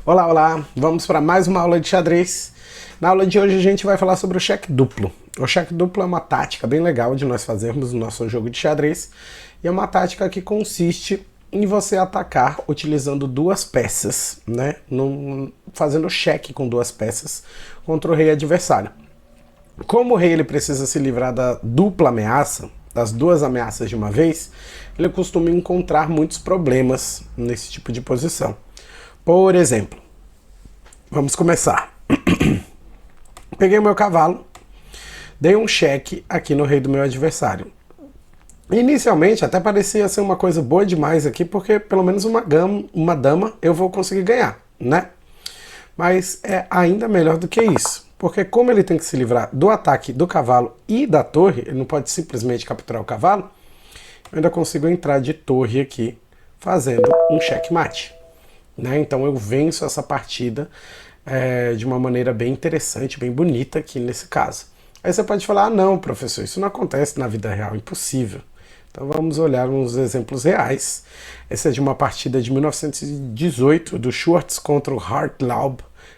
Olá, olá! Vamos para mais uma aula de xadrez. Na aula de hoje a gente vai falar sobre o cheque duplo. O cheque duplo é uma tática bem legal de nós fazermos no nosso jogo de xadrez. E é uma tática que consiste em você atacar utilizando duas peças, né? Fazendo cheque com duas peças contra o rei adversário. Como o rei ele precisa se livrar da dupla ameaça, das duas ameaças de uma vez, ele costuma encontrar muitos problemas nesse tipo de posição. Por exemplo, vamos começar. Peguei o meu cavalo, dei um cheque aqui no rei do meu adversário. Inicialmente até parecia ser uma coisa boa demais aqui, porque pelo menos uma dama eu vou conseguir ganhar, né? Mas é ainda melhor do que isso, porque como ele tem que se livrar do ataque do cavalo e da torre, ele não pode simplesmente capturar o cavalo, eu ainda consigo entrar de torre aqui, fazendo um checkmate. Né? Então eu venço essa partida de uma maneira bem interessante, bem bonita aqui nesse caso. Aí você pode falar, ah não, professor, isso não acontece na vida real, impossível. Então vamos olhar uns exemplos reais. Essa é de uma partida de 1918, do Schwartz contra o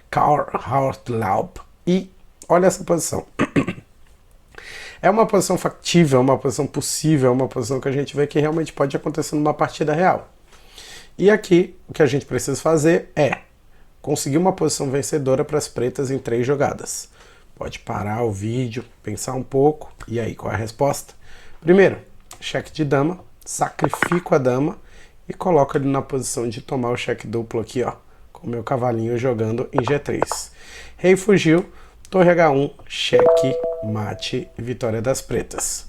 Karl Hartlaub. E olha essa posição. É uma posição factível, é uma posição possível, é uma posição que a gente vê que realmente pode acontecer numa partida real. E aqui, o que a gente precisa fazer é conseguir uma posição vencedora para as pretas em 3 jogadas. Pode parar o vídeo, pensar um pouco, e aí qual é a resposta? Primeiro, cheque de dama, sacrifico a dama e coloco ele na posição de tomar o cheque duplo aqui, ó, com o meu cavalinho jogando em G3. Rei fugiu, torre H1, cheque, mate e vitória das pretas.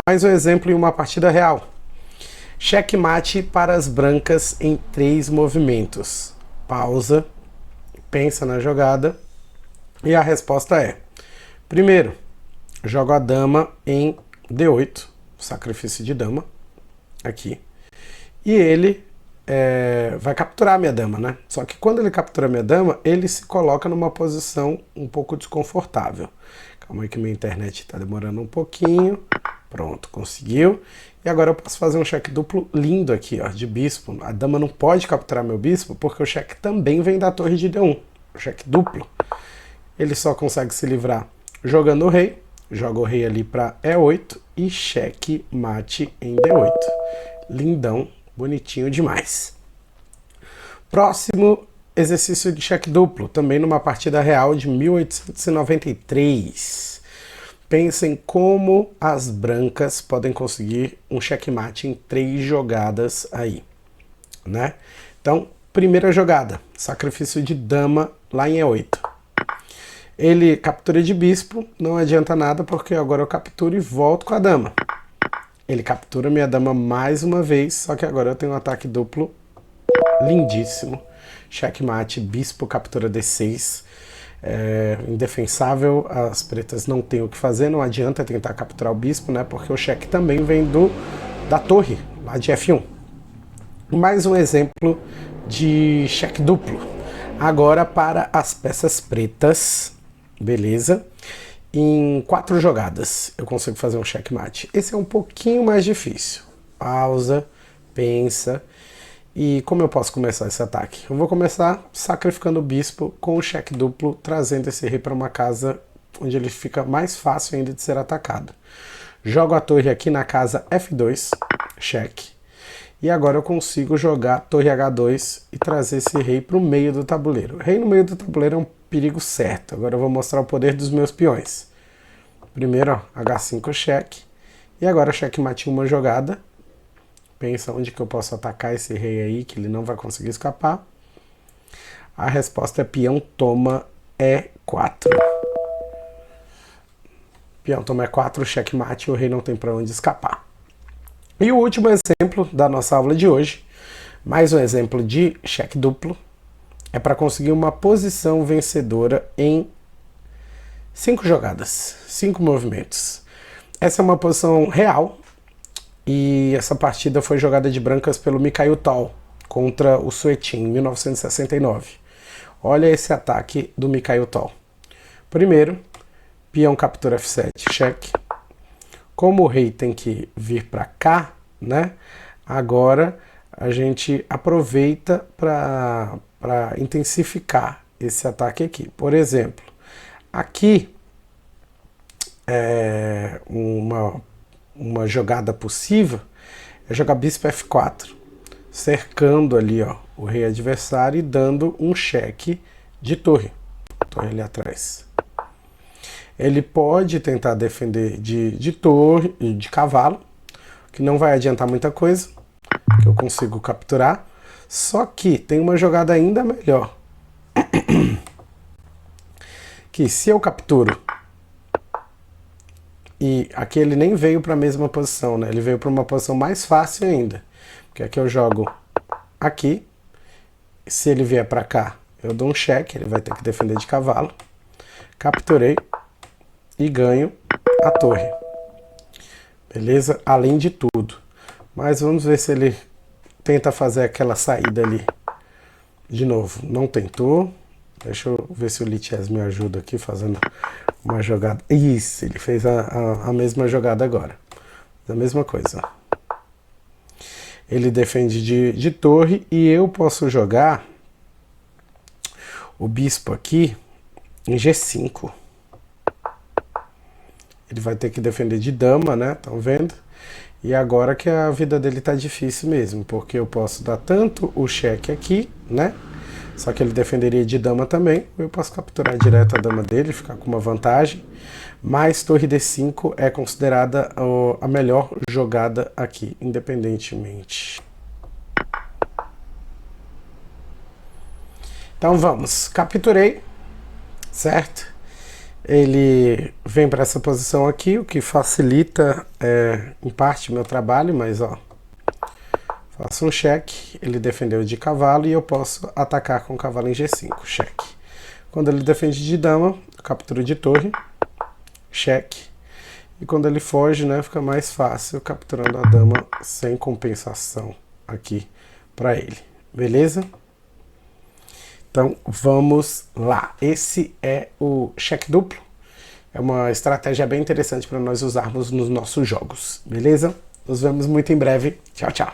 Mais um exemplo em uma partida real. Checkmate para as brancas em 3 movimentos. Pausa, pensa na jogada e a resposta é: primeiro, jogo a dama em D8, sacrifício de dama, aqui, e ele vai capturar a minha dama, né? Só que quando ele captura a minha dama, ele se coloca numa posição um pouco desconfortável. Calma aí que minha internet está demorando um pouquinho. Pronto, conseguiu. E agora eu posso fazer um cheque duplo lindo aqui, ó, de bispo. A dama não pode capturar meu bispo porque o cheque também vem da torre de D1. O cheque duplo. Ele só consegue se livrar jogando o rei. Joga o rei ali para E8 e cheque mate em D8. Lindão, bonitinho demais. Próximo exercício de cheque duplo, também numa partida real de 1893. Pensem como as brancas podem conseguir um checkmate em 3 jogadas aí, né? Então, primeira jogada, sacrifício de dama lá em E8. Ele captura de bispo, não adianta nada porque agora eu capturo e volto com a dama. Ele captura minha dama mais uma vez, só que agora eu tenho um ataque duplo lindíssimo. Checkmate, bispo captura D6. Indefensável, as pretas não têm o que fazer, não adianta tentar capturar o bispo, né? Porque o cheque também vem da torre, lá de F1. Mais um exemplo de cheque duplo. Agora para as peças pretas, beleza? Em 4 jogadas eu consigo fazer um checkmate. Esse é um pouquinho mais difícil. Pausa, pensa. E como eu posso começar esse ataque? Eu vou começar sacrificando o bispo com o cheque duplo, trazendo esse rei para uma casa onde ele fica mais fácil ainda de ser atacado. Jogo a torre aqui na casa F2, cheque. E agora eu consigo jogar torre H2 e trazer esse rei para o meio do tabuleiro. O rei no meio do tabuleiro é um perigo certo. Agora eu vou mostrar o poder dos meus peões. Primeiro, ó, H5 cheque. E agora checkmate uma jogada. Pensa onde que eu posso atacar esse rei aí, que ele não vai conseguir escapar. A resposta é peão toma E4. Peão toma E4, checkmate, o rei não tem para onde escapar. E o último exemplo da nossa aula de hoje, mais um exemplo de cheque duplo, é para conseguir uma posição vencedora em 5 jogadas, 5 movimentos. Essa é uma posição real, e essa partida foi jogada de brancas pelo Mikhail Tal contra o Suetin em 1969. Olha esse ataque do Mikhail Tal. Primeiro, peão captura F7, cheque. Como o rei tem que vir para cá, né? Agora a gente aproveita para intensificar esse ataque aqui. Por exemplo, aqui uma jogada possível é jogar bispo F4, cercando ali, ó, o rei adversário e dando um cheque de torre. Torre ali atrás. Ele pode tentar defender de torre e de cavalo, que não vai adiantar muita coisa, que eu consigo capturar. Só que tem uma jogada ainda melhor. Que se eu capturo, e aqui ele nem veio para a mesma posição, né? Ele veio para uma posição mais fácil ainda. Porque aqui eu jogo aqui. Se ele vier para cá, eu dou um cheque, ele vai ter que defender de cavalo. Capturei e ganho a torre. Beleza? Além de tudo. Mas vamos ver se ele tenta fazer aquela saída ali. De novo, não tentou. Deixa eu ver se o Lichess me ajuda aqui fazendo uma jogada. Isso, ele fez a mesma jogada agora. A mesma coisa. Ele defende de torre e eu posso jogar o bispo aqui em G5. Ele vai ter que defender de dama, né? Estão vendo? E agora que a vida dele tá difícil mesmo, porque eu posso dar tanto o cheque aqui, né? Só que ele defenderia de dama também. Eu posso capturar direto a dama dele, ficar com uma vantagem. Mas torre D5 é considerada a melhor jogada aqui, independentemente. Então vamos, capturei, certo? Ele vem para essa posição aqui, o que facilita em parte meu trabalho, mas ó, faço um cheque, ele defendeu de cavalo e eu posso atacar com o cavalo em G5, cheque. Quando ele defende de dama, eu capturo de torre, cheque. E quando ele foge, né, fica mais fácil capturando a dama sem compensação aqui para ele, beleza? Então vamos lá, esse é o cheque duplo, é uma estratégia bem interessante para nós usarmos nos nossos jogos, beleza? Nos vemos muito em breve, tchau, tchau!